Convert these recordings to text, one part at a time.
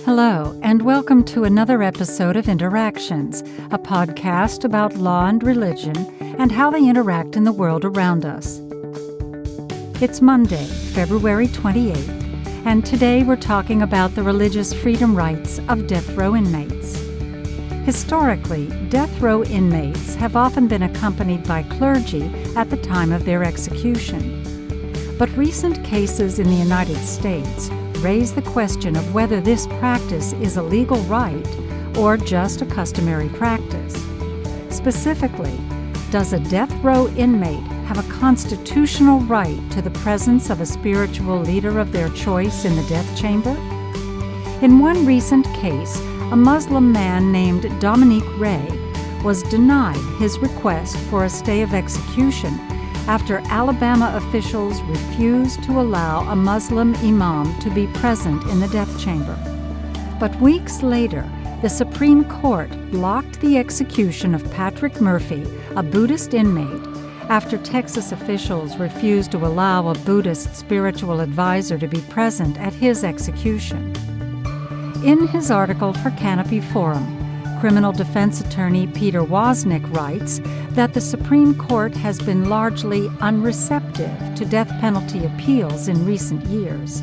Hello, and welcome to another episode of Interactions, a podcast about law and religion and how they interact in the world around us. It's Monday, February 28th, and today we're talking about the religious freedom rights of death row inmates. Historically, death row inmates have often been accompanied by clergy at the time of their execution. But recent cases in the United States raise the question of whether this practice is a legal right or just a customary practice. Specifically, does a death row inmate have a constitutional right to the presence of a spiritual leader of their choice in the death chamber? In one recent case, a Muslim man named Dominique Ray was denied his request for a stay of execution after Alabama officials refused to allow a Muslim imam to be present in the death chamber. But weeks later, the Supreme Court blocked the execution of Patrick Murphy, a Buddhist inmate, after Texas officials refused to allow a Buddhist spiritual advisor to be present at his execution. In his article for Canopy Forum, criminal defense attorney Peter Wosnik writes that the Supreme Court has been largely unreceptive to death penalty appeals in recent years.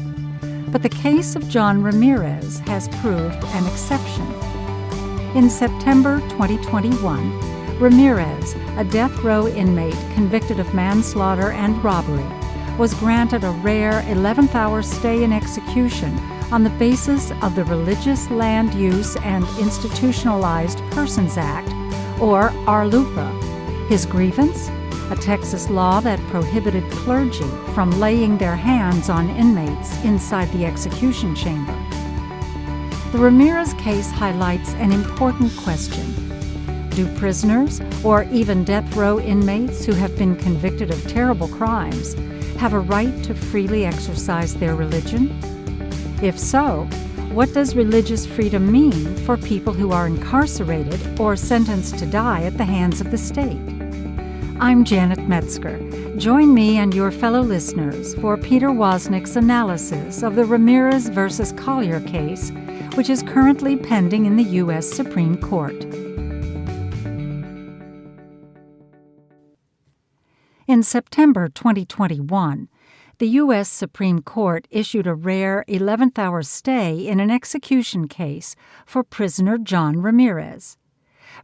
But the case of John Ramirez has proved an exception. In September 2021, Ramirez, a death row inmate convicted of manslaughter and robbery, was granted a rare 11th-hour stay in execution on the basis of the Religious Land Use and Institutionalized Persons Act, or RLUIPA. His grievance? A Texas law that prohibited clergy from laying their hands on inmates inside the execution chamber. The Ramirez case highlights an important question. Do prisoners, or even death row inmates who have been convicted of terrible crimes, have a right to freely exercise their religion? If so, what does religious freedom mean for people who are incarcerated or sentenced to die at the hands of the state? I'm Janet Metzger. Join me and your fellow listeners for Peter Wosnik's analysis of the Ramirez versus Collier case, which is currently pending in the U.S. Supreme Court. In September 2021, the U.S. Supreme Court issued a rare 11th-hour stay in an execution case for prisoner John Ramirez.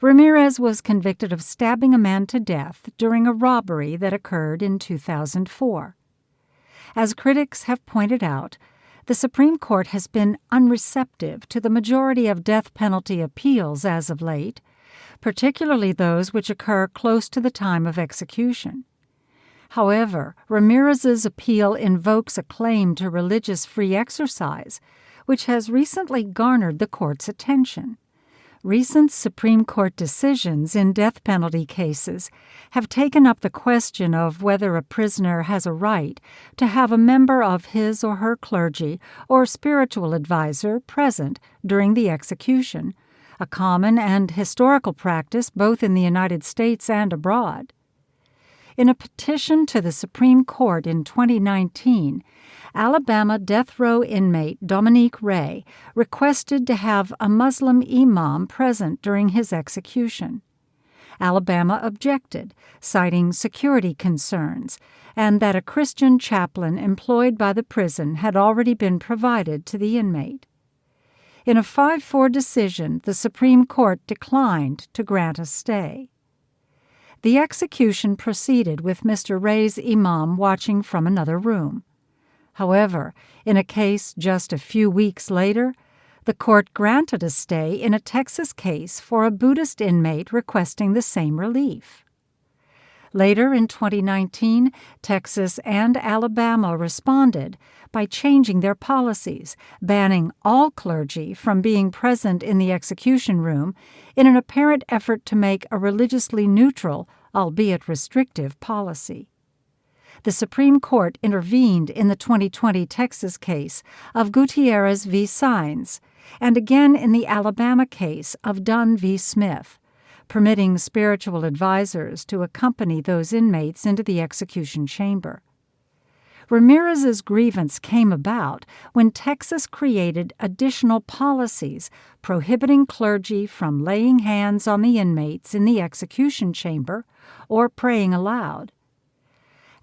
Ramirez was convicted of stabbing a man to death during a robbery that occurred in 2004. As critics have pointed out, the Supreme Court has been unreceptive to the majority of death penalty appeals as of late, particularly those which occur close to the time of execution. However, Ramirez's appeal invokes a claim to religious free exercise, which has recently garnered the court's attention. Recent Supreme Court decisions in death penalty cases have taken up the question of whether a prisoner has a right to have a member of his or her clergy or spiritual advisor present during the execution, a common and historical practice both in the United States and abroad. In a petition to the Supreme Court in 2019, Alabama death row inmate Dominique Ray requested to have a Muslim imam present during his execution. Alabama objected, citing security concerns, and that a Christian chaplain employed by the prison had already been provided to the inmate. In a 5-4 decision, the Supreme Court declined to grant a stay. The execution proceeded with Mr. Ray's imam watching from another room. However, in a case just a few weeks later, the court granted a stay in a Texas case for a Buddhist inmate requesting the same relief. Later in 2019, Texas and Alabama responded by changing their policies, banning all clergy from being present in the execution room in an apparent effort to make a religiously neutral, albeit restrictive, policy. The Supreme Court intervened in the 2020 Texas case of Gutierrez v. Sines, and again in the Alabama case of Dunn v. Smith, permitting spiritual advisors to accompany those inmates into the execution chamber. Ramirez's grievance came about when Texas created additional policies prohibiting clergy from laying hands on the inmates in the execution chamber or praying aloud.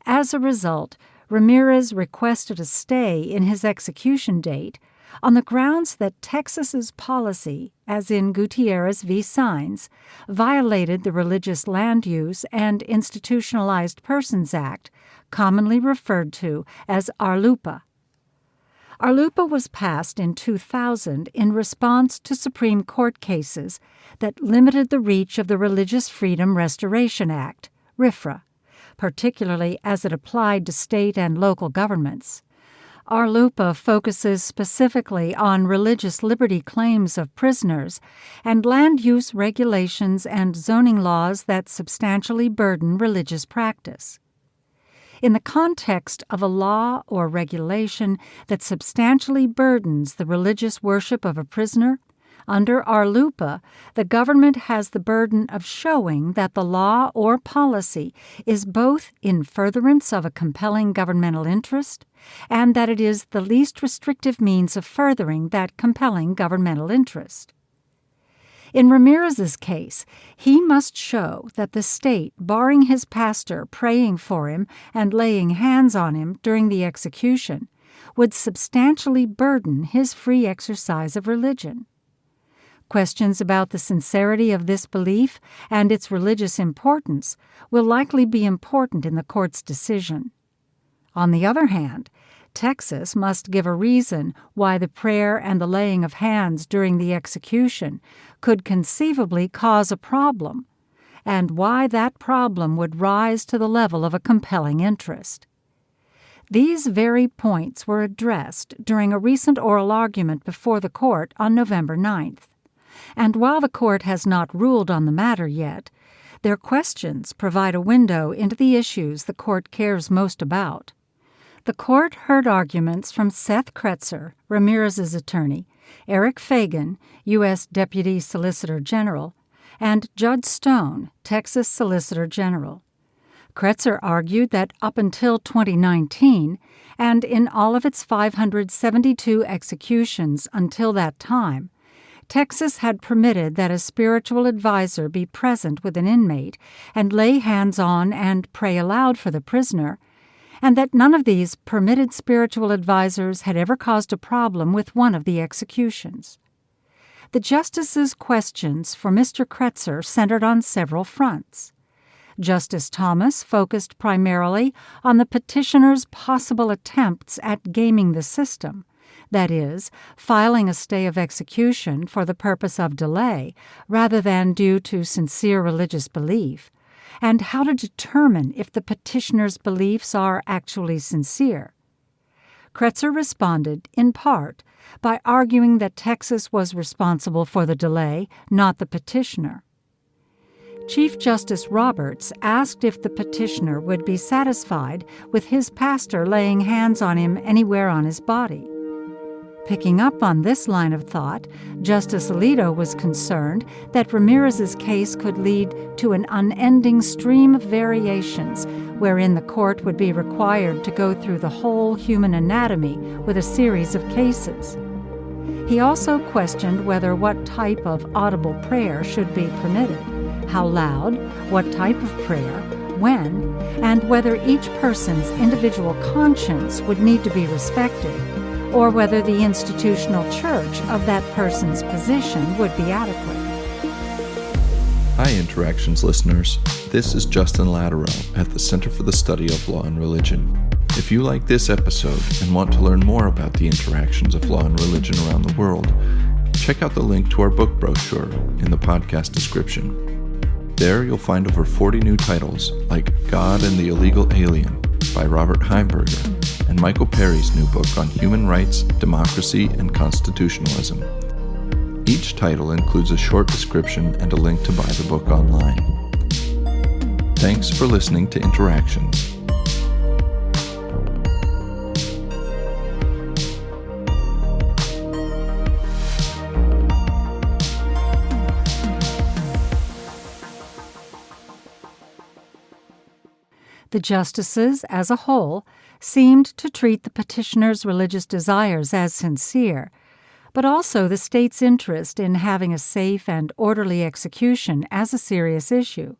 As a result, Ramirez requested a stay in his execution date on the grounds that Texas's policy, as in Gutierrez v. Sines, violated the Religious Land Use and Institutionalized Persons Act, commonly referred to as RLUIPA. RLUIPA was passed in 2000 in response to Supreme Court cases that limited the reach of the Religious Freedom Restoration Act, RFRA, particularly as it applied to state and local governments. RLUIPA focuses specifically on religious liberty claims of prisoners and land use regulations and zoning laws that substantially burden religious practice. In the context of a law or regulation that substantially burdens the religious worship of a prisoner, under RLUIPA, the government has the burden of showing that the law or policy is both in furtherance of a compelling governmental interest and that it is the least restrictive means of furthering that compelling governmental interest. In Ramirez's case, he must show that the state barring his pastor praying for him and laying hands on him during the execution would substantially burden his free exercise of religion. Questions about the sincerity of this belief and its religious importance will likely be important in the court's decision. On the other hand, Texas must give a reason why the prayer and the laying of hands during the execution could conceivably cause a problem, and why that problem would rise to the level of a compelling interest. These very points were addressed during a recent oral argument before the court on November 9th. And while the court has not ruled on the matter yet, their questions provide a window into the issues the court cares most about. The court heard arguments from Seth Kretzer, Ramirez's attorney, Eric Fagan, U.S. Deputy Solicitor General, and Judd Stone, Texas Solicitor General. Kretzer argued that up until 2019, and in all of its 572 executions until that time, Texas had permitted that a spiritual advisor be present with an inmate and lay hands on and pray aloud for the prisoner, and that none of these permitted spiritual advisors had ever caused a problem with one of the executions. The justices' questions for Mr. Kretzer centered on several fronts. Justice Thomas focused primarily on the petitioner's possible attempts at gaming the system, that is, filing a stay of execution for the purpose of delay rather than due to sincere religious belief, and how to determine if the petitioner's beliefs are actually sincere. Kretzer responded, in part, by arguing that Texas was responsible for the delay, not the petitioner. Chief Justice Roberts asked if the petitioner would be satisfied with his pastor laying hands on him anywhere on his body. Picking up on this line of thought, Justice Alito was concerned that Ramirez's case could lead to an unending stream of variations wherein the court would be required to go through the whole human anatomy with a series of cases. He also questioned whether what type of audible prayer should be permitted, how loud, what type of prayer, when, and whether each person's individual conscience would need to be respected, or whether the institutional church of that person's position would be adequate. Hi, Interactions listeners. This is Justin Latero at the Center for the Study of Law and Religion. If you like this episode and want to learn more about the interactions of law and religion around the world, check out the link to our book brochure in the podcast description. There you'll find over 40 new titles like God and the Illegal Alien by Robert Heiberger, and Michael Perry's new book on human rights, democracy, and constitutionalism. Each title includes a short description and a link to buy the book online. Thanks for listening to Interactions. The justices, as a whole, seemed to treat the petitioner's religious desires as sincere, but also the state's interest in having a safe and orderly execution as a serious issue.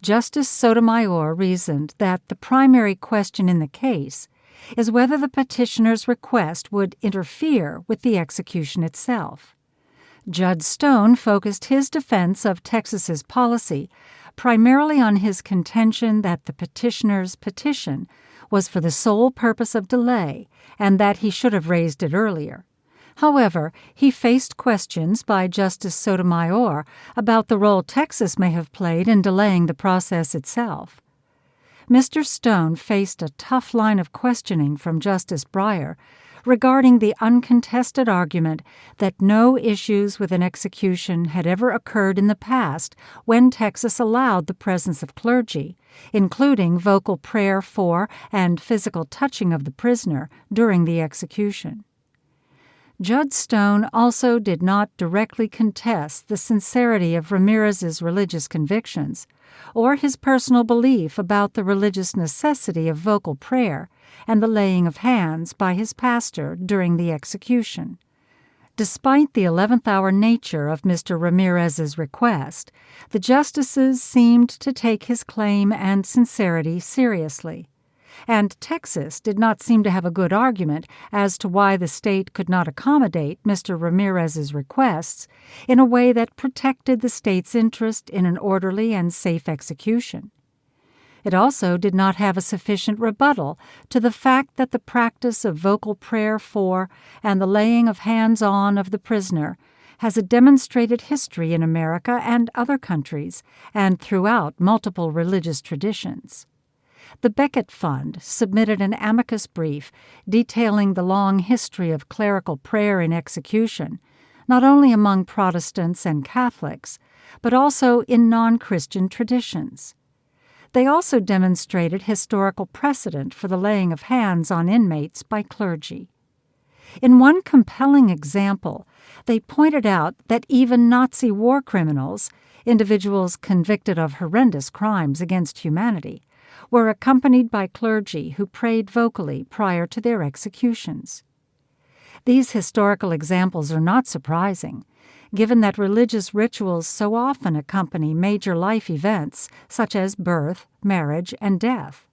Justice Sotomayor reasoned that the primary question in the case is whether the petitioner's request would interfere with the execution itself. Judge Stone focused his defense of Texas's policy primarily on his contention that the petitioner's petition was for the sole purpose of delay and that he should have raised it earlier. However, he faced questions by Justice Sotomayor about the role Texas may have played in delaying the process itself. Mr. Stone faced a tough line of questioning from Justice Breyer regarding the uncontested argument that no issues with an execution had ever occurred in the past when Texas allowed the presence of clergy, including vocal prayer for and physical touching of the prisoner during the execution. Judge Stone also did not directly contest the sincerity of Ramirez's religious convictions or his personal belief about the religious necessity of vocal prayer and the laying of hands by his pastor during the execution. Despite the 11th-hour nature of Mr. Ramirez's request, the justices seemed to take his claim and sincerity seriously. And Texas did not seem to have a good argument as to why the state could not accommodate Mr. Ramirez's requests in a way that protected the state's interest in an orderly and safe execution. It also did not have a sufficient rebuttal to the fact that the practice of vocal prayer for and the laying of hands on of the prisoner has a demonstrated history in America and other countries and throughout multiple religious traditions. The Becket Fund submitted an amicus brief detailing the long history of clerical prayer in execution, not only among Protestants and Catholics, but also in non-Christian traditions. They also demonstrated historical precedent for the laying of hands on inmates by clergy. In one compelling example, they pointed out that even Nazi war criminals, individuals convicted of horrendous crimes against humanity, were accompanied by clergy who prayed vocally prior to their executions. These historical examples are not surprising, given that religious rituals so often accompany major life events such as birth, marriage, and death.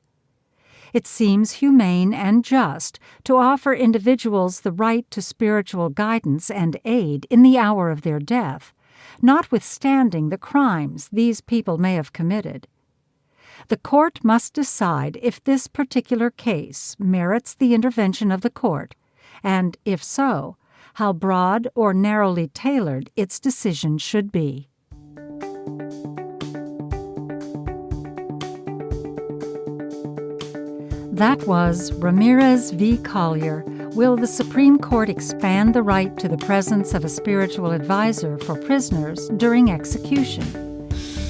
It seems humane and just to offer individuals the right to spiritual guidance and aid in the hour of their death, notwithstanding the crimes these people may have committed. The court must decide if this particular case merits the intervention of the court, and if so, how broad or narrowly tailored its decision should be. That was Ramirez v. Collier. Will the Supreme Court expand the right to the presence of a spiritual advisor for prisoners during execution?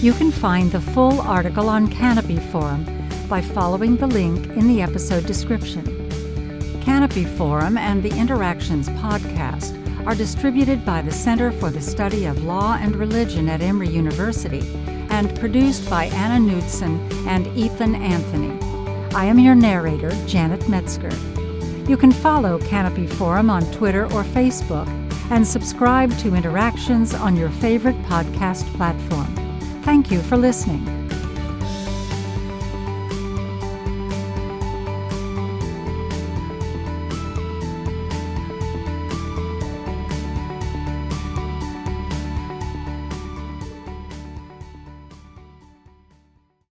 You can find the full article on Canopy Forum by following the link in the episode description. Canopy Forum and the Interactions podcast are distributed by the Center for the Study of Law and Religion at Emory University and produced by Anna Knudsen and Ethan Anthony. I am your narrator, Janet Metzger. You can follow Canopy Forum on Twitter or Facebook and subscribe to Interactions on your favorite podcast platform. Thank you for listening.